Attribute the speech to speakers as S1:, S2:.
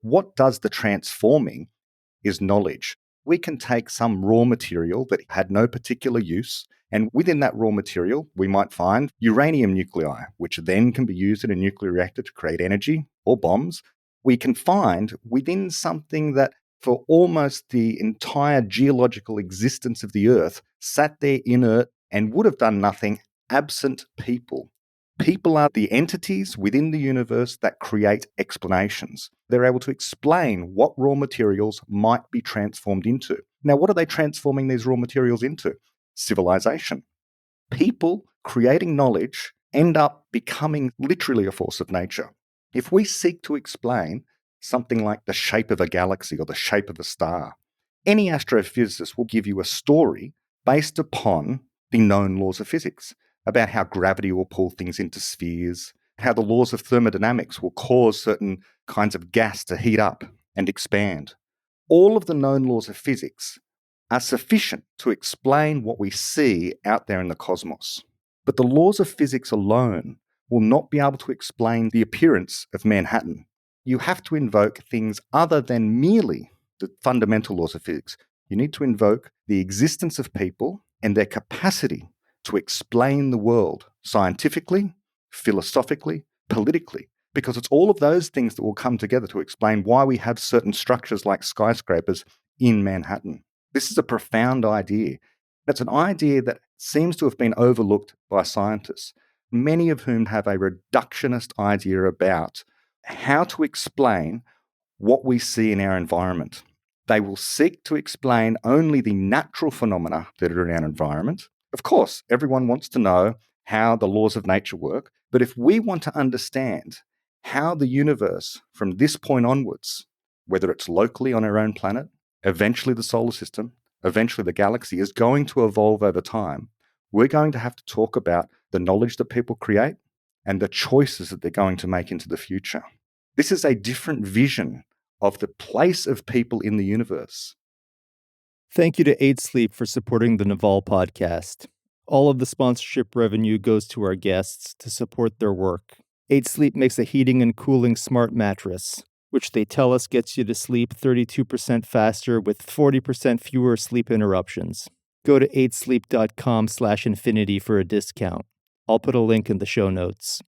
S1: What does the transforming is knowledge. We can take some raw material that had no particular use, and within that raw material, we might find uranium nuclei, which then can be used in a nuclear reactor to create energy or bombs. We can find within something that for almost the entire geological existence of the Earth sat there inert and would have done nothing absent people. People are the entities within the universe that create explanations. They're able to explain what raw materials might be transformed into. Now, what are they transforming these raw materials into? Civilization. People creating knowledge end up becoming literally a force of nature. If we seek to explain something like the shape of a galaxy or the shape of a star, any astrophysicist will give you a story based upon the known laws of physics, about how gravity will pull things into spheres, how the laws of thermodynamics will cause certain kinds of gas to heat up and expand. All of the known laws of physics are sufficient to explain what we see out there in the cosmos. But the laws of physics alone will not be able to explain the appearance of Manhattan. You have to invoke things other than merely the fundamental laws of physics. You need to invoke the existence of people and their capacity to explain the world scientifically, philosophically, politically, because it's all of those things that will come together to explain why we have certain structures like skyscrapers in Manhattan. This is a profound idea. It's an idea that seems to have been overlooked by scientists, many of whom have a reductionist idea about how to explain what we see in our environment. They will seek to explain only the natural phenomena that are in our environment. Of course, everyone wants to know how the laws of nature work, but if we want to understand how the universe from this point onwards, whether it's locally on our own planet, eventually the solar system, eventually the galaxy, is going to evolve over time, we're going to have to talk about the knowledge that people create and the choices that they're going to make into the future. This is a different vision of the place of people in the universe.
S2: Thank you to 8 Sleep for supporting the Naval podcast. All of the sponsorship revenue goes to our guests to support their work. 8 Sleep makes a heating and cooling smart mattress, which they tell us gets you to sleep 32% faster with 40% fewer sleep interruptions. Go to 8sleep.com/infinity for a discount. I'll put a link in the show notes.